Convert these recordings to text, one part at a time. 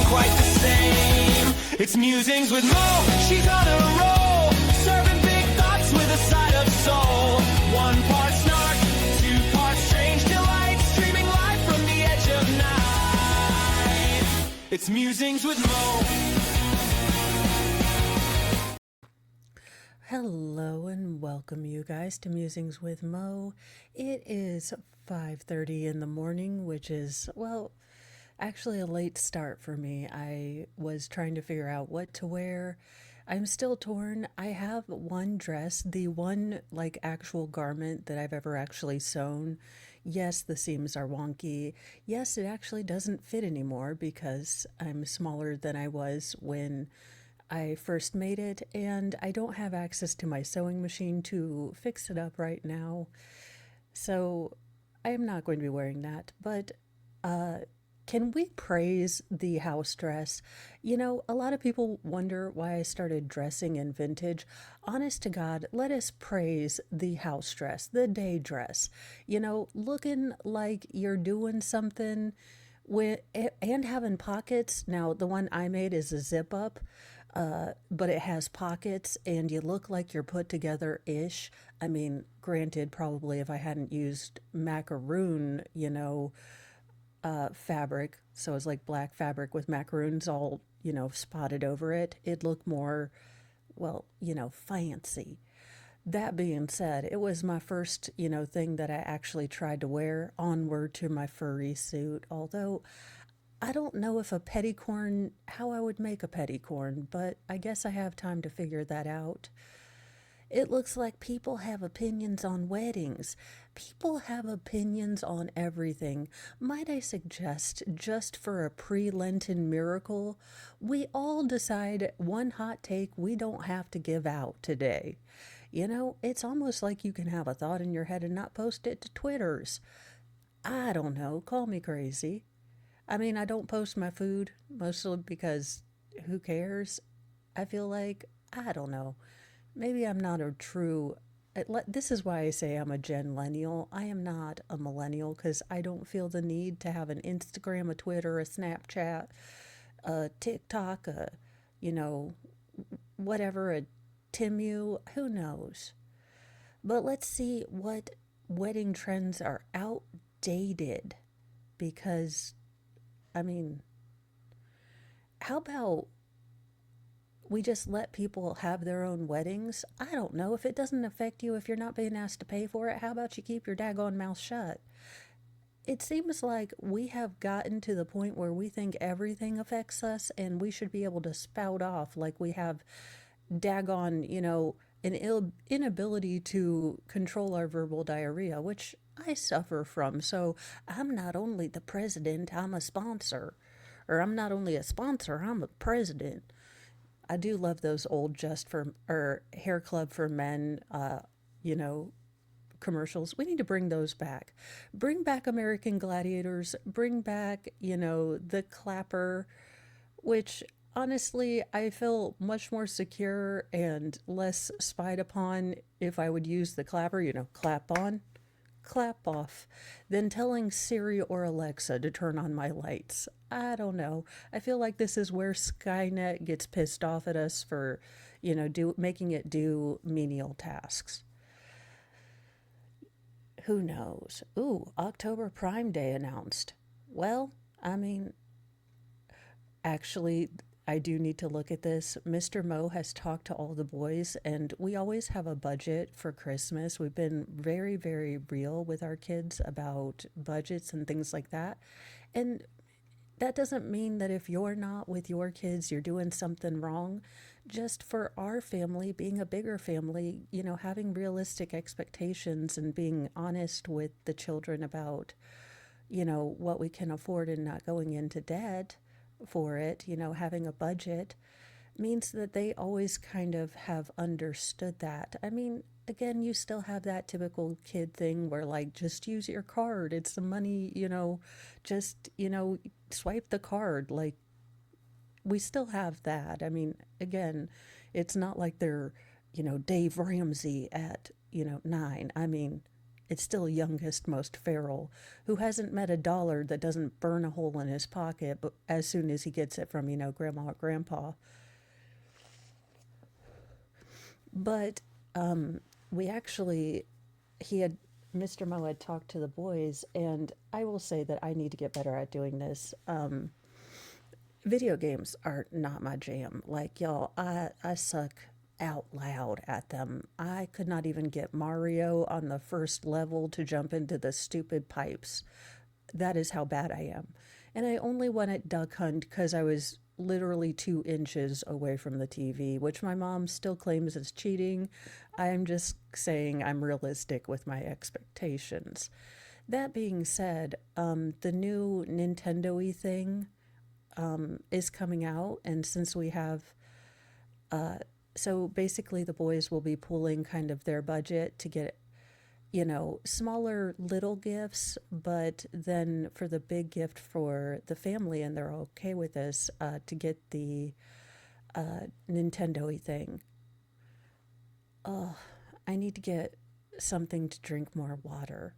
quite the same. It's Musings with Mo, she's on a roll, serving big thoughts with a side of soul. One part snark, two parts strange delight, streaming live from the edge of night. It's Musings with Mo. Hello and welcome you guys to Musings with Mo. It is 5:30 in the morning, which is, well, actually a late start for me. I was trying to figure out what to wear. I'm still torn. I have one dress, the one like actual garment that I've ever actually sewn. Yes, the seams are wonky. Yes, it actually doesn't fit anymore because I'm smaller than I was when I first made it, and I don't have access to my sewing machine to fix it up right now. So I am not going to be wearing that. But can we praise the house dress? You know, a lot of people wonder why I started dressing in vintage. Honest to God, let us praise the house dress, the day dress. You know, looking like you're doing something with, and having pockets. Now, the one I made is a zip up, but it has pockets and you look like you're put together ish. I mean, granted, probably if I hadn't used macaroon, fabric, so it's like black fabric with macaroons all, spotted over it, it'd look more, well, fancy. That being said, it was my first, thing that I actually tried to wear onward to my furry suit. Although I don't know if a petticorn, how I would make a petticorn, but I guess I have time to figure that out. It looks like people have opinions on weddings. People have opinions on everything. Might I suggest, just for a pre Lenten miracle, we all decide one hot take we don't have to give out today. It's almost like you can have a thought in your head and not post it to Twitters. I don't know, call me crazy. I mean, I don't post my food mostly because who cares? I feel like, I don't know. Maybe I'm not a true. This is why I say I'm a Gen-lennial. I am not a millennial because I don't feel the need to have an Instagram, a Twitter, a Snapchat, a TikTok, you know, whatever, a Timu, who knows. But let's see what wedding trends are outdated because, I mean, how about we just let people have their own weddings? I don't know. If it doesn't affect you, if you're not being asked to pay for it, how about you keep your daggone mouth shut? It seems like we have gotten to the point where we think everything affects us and we should be able to spout off like we have daggone, an inability to control our verbal diarrhea, which I suffer from. So I'm not only the president, I'm a sponsor. Or I'm not only a sponsor, I'm a president. I do love those old Just for or Hair Club for Men, you know, commercials. We need to bring those back. Bring back American Gladiators. Bring back, the clapper, which honestly I feel much more secure and less spied upon if I would use the clapper, clap on, clap off, than telling Siri or Alexa to turn on my lights. I don't know. I feel like this is where Skynet gets pissed off at us for, making it do menial tasks. Who knows? Ooh, October Prime Day announced. Well, I mean, actually, I do need to look at this. Mr. Mo has talked to all the boys, and we always have a budget for Christmas. We've been very, very real with our kids about budgets and things like that. And that doesn't mean that if you're not with your kids, you're doing something wrong. Just for our family, being a bigger family, having realistic expectations and being honest with the children about, what we can afford and not going into debt for it, having a budget means that they always kind of have understood that. I mean, again, you still have that typical kid thing where, like, just use your card. It's the money, just, swipe the card. Like, we still have that. I mean, again, it's not like they're, Dave Ramsey at, 9. I mean, it's still youngest, most feral, who hasn't met a dollar that doesn't burn a hole in his pocket but as soon as he gets it from, grandma or grandpa. But we actually, he had, Mr. Mo had talked to the boys, and I will say that I need to get better at doing this. Video games are not my jam. Like, y'all, I suck out loud at them. I could not even get Mario on the first level to jump into the stupid pipes. That is how bad I am. And I only won at Duck Hunt because I was literally 2 inches away from the TV, which my mom still claims is cheating. I'm just saying I'm realistic with my expectations. That being said, the new Nintendo y thing is coming out, and since we have so basically the boys will be pooling kind of their budget to get smaller little gifts, but then for the big gift for the family, and they're okay with this, to get the Nintendo y thing. Oh, I need to get something to drink more water.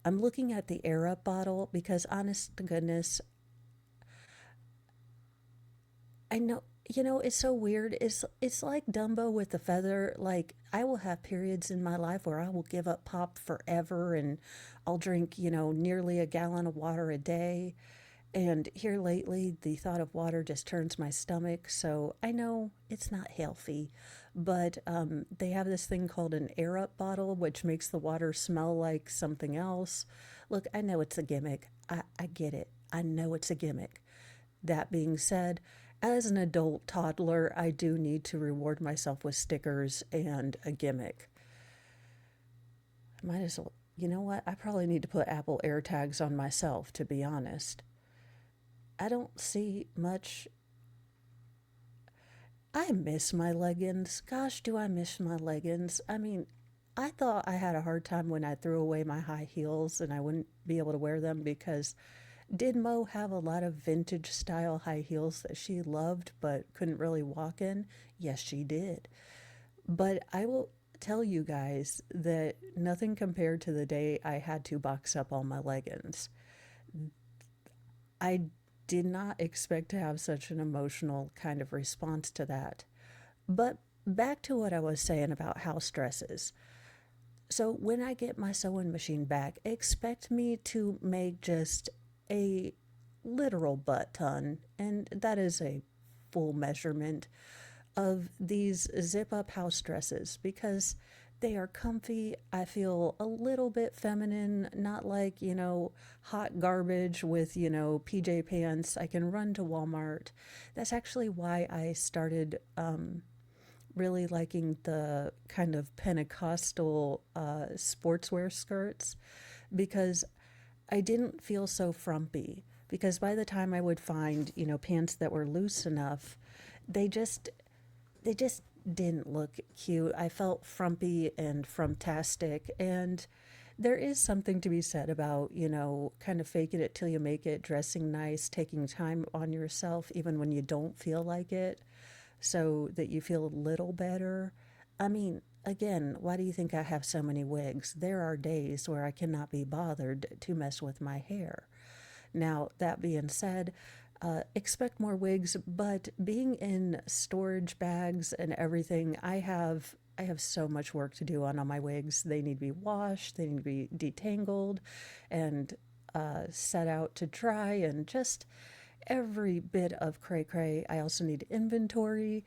I'm looking at the Air Up bottle because, honest to goodness, I know, it's so weird. It's like Dumbo with the feather. Like, I will have periods in my life where I will give up pop forever, and I'll drink, nearly a gallon of water a day. And here lately, the thought of water just turns my stomach. So I know it's not healthy, but they have this thing called an Air Up bottle, which makes the water smell like something else. Look, I know it's a gimmick. I get it. I know it's a gimmick. That being said, as an adult toddler, I do need to reward myself with stickers and a gimmick. Might as well, you know what? I probably need to put Apple AirTags on myself, to be honest. I don't see much. I miss my leggings. Gosh, do I miss my leggings? I mean, I thought I had a hard time when I threw away my high heels and I wouldn't be able to wear them because did Mo have a lot of vintage style high heels that she loved but couldn't really walk in? Yes, she did. But I will tell you guys that nothing compared to the day I had to box up all my leggings. I did not expect to have such an emotional kind of response to that. But back to what I was saying about house dresses. So when I get my sewing machine back, expect me to make just a literal butt ton, and that is a full measurement of these zip up house dresses because they are comfy. I feel a little bit feminine, not like, hot garbage with, PJ pants. I can run to Walmart. That's actually why I started really liking the kind of Pentecostal sportswear skirts because I didn't feel so frumpy. Because by the time I would find, pants that were loose enough, they just they just didn't look cute. I felt frumpy and frumptastic. And there is something to be said about, kind of faking it till you make it, dressing nice, taking time on yourself, even when you don't feel like it, so that you feel a little better. I mean, again, why do you think I have so many wigs? There are days where I cannot be bothered to mess with my hair. Now, that being said, expect more wigs, but being in storage bags and everything, I have so much work to do on all my wigs. They need to be washed, they need to be detangled and set out to dry, and just every bit of cray cray. I also need inventory.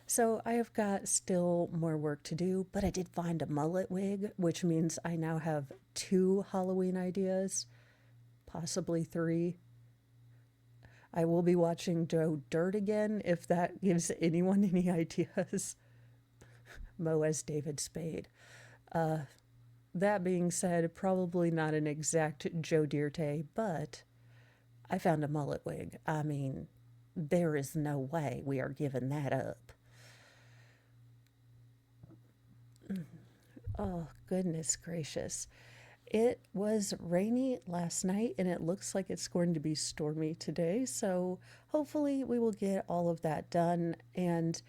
So I have got still more work to do, but I did find a mullet wig, which means I now have 2 Halloween ideas, possibly 3. I will be watching Joe Dirt again if that gives anyone any ideas. Mo as David Spade. Uh, that being said, probably not an exact Joe Dirte, but I found a mullet wig. I mean, there is no way we are giving that up. Oh, goodness gracious. It was rainy last night and it looks like it's going to be stormy today. So hopefully we will get all of that done. And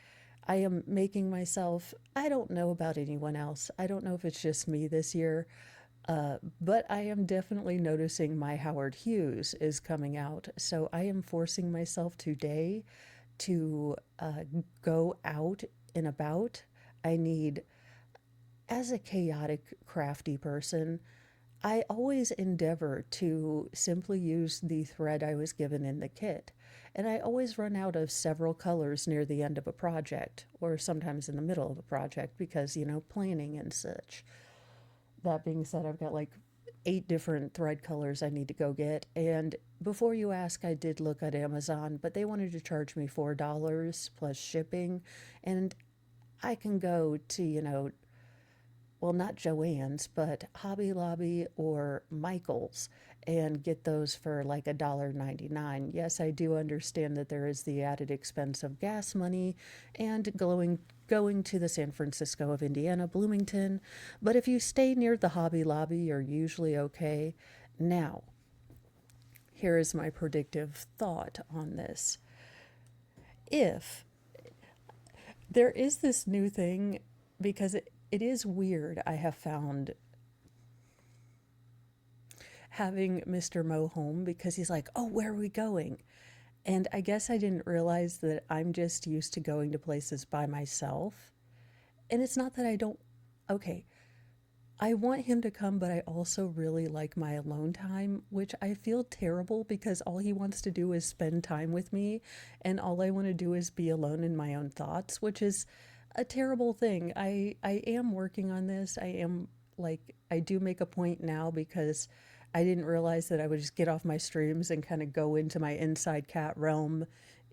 I am making myself, I don't know about anyone else. I don't know if it's just me this year. But I am definitely noticing my Howard Hughes is coming out. So I am forcing myself today to go out and about. I need, as a chaotic, crafty person, I always endeavor to simply use the thread I was given in the kit. And I always run out of several colors near the end of a project, or sometimes in the middle of a project, because, planning and such. That being said, I've got like 8 different thread colors I need to go get. And before you ask, I did look at Amazon, but they wanted to charge me $4 plus shipping. And I can go to, well, not Joann's, but Hobby Lobby or Michael's and get those for like $1.99. Yes, I do understand that there is the added expense of gas money and going to the San Francisco of Indiana, Bloomington. But if you stay near the Hobby Lobby, you're usually okay. Now, here is my predictive thought on this. If there is this new thing, because it is weird, I have found having Mr. Mo home because he's like, oh, where are we going? And I guess I didn't realize that I'm just used to going to places by myself. And it's not that I don't, okay, I want him to come, but I also really like my alone time, which I feel terrible because all he wants to do is spend time with me. And all I want to do is be alone in my own thoughts, which is a terrible thing. I am working on this. I do make a point now because I didn't realize that I would just get off my streams and kind of go into my inside cat realm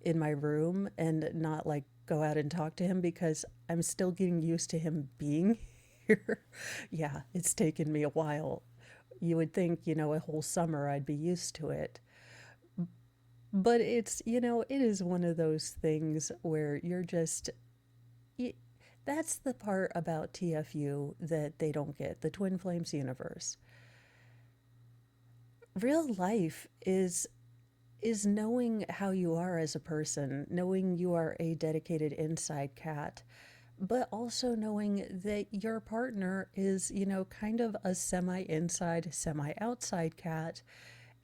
in my room and not like go out and talk to him because I'm still getting used to him being here. Yeah, it's taken me a while. You would think, a whole summer I'd be used to it. But it is one of those things where you're just, that's the part about TFU that they don't get, the Twin Flames universe. Real life is knowing how you are as a person, knowing you are a dedicated inside cat, but also knowing that your partner is, kind of a semi inside, semi outside cat,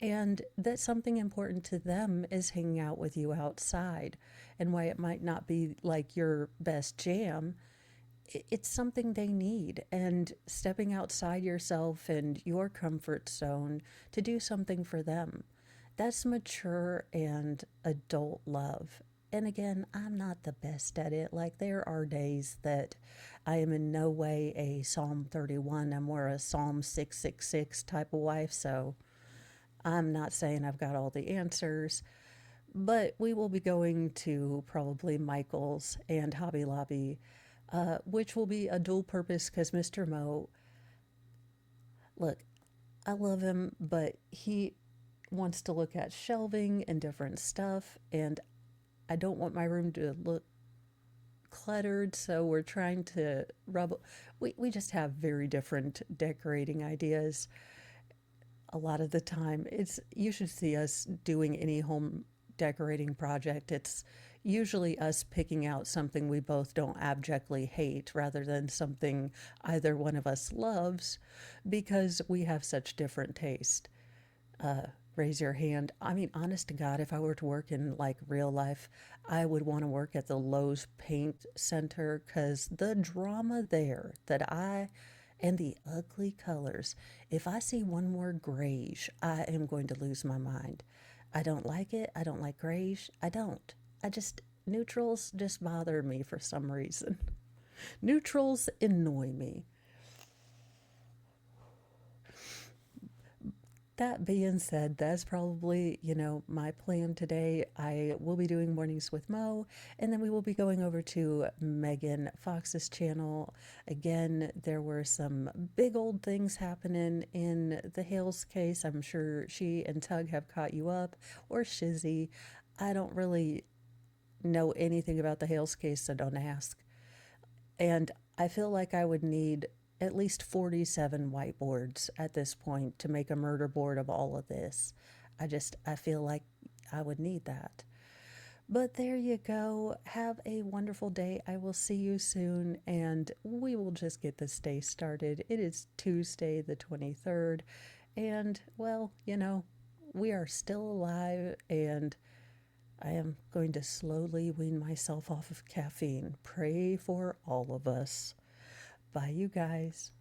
and that something important to them is hanging out with you outside, and why it might not be like your best jam. It's something they need, and stepping outside yourself and your comfort zone to do something for them. That's mature and adult love. And again, I'm not the best at it. Like, there are days that I am in no way a Psalm 31. I'm more a Psalm 666 type of wife. So I'm not saying I've got all the answers. But we will be going to probably Michael's and Hobby Lobby, which will be a dual purpose because Mr. Mo, look, I love him, but he wants to look at shelving and different stuff, and I don't want my room to look cluttered, so we're trying to rub. We just have very different decorating ideas. A lot of the time, you should see us doing any home decorating project. It's usually us picking out something we both don't abjectly hate rather than something either one of us loves because we have such different taste. Raise your hand. I mean, honest to God, if I were to work in like real life, I would want to work at the Lowe's Paint Center because the drama there and the ugly colors. If I see one more grayish, I am going to lose my mind. I don't like it. I don't like grayish. I don't. Neutrals just bother me for some reason. Neutrals annoy me. That being said, that's probably, my plan today. I will be doing mornings with Mo, and then we will be going over to Megan Fox's channel. Again, there were some big old things happening in the Hales case. I'm sure she and Tug have caught you up, or Shizzy. I don't really know anything about the Hales case, so don't ask. And I feel like I would need at least 47 whiteboards at this point to make a murder board of all of this. I feel like I would need that. But there you go. Have a wonderful day. I will see you soon, and we will just get this day started. It is Tuesday, the 23rd, and well, we are still alive, and I am going to slowly wean myself off of caffeine. Pray for all of us. Bye, you guys.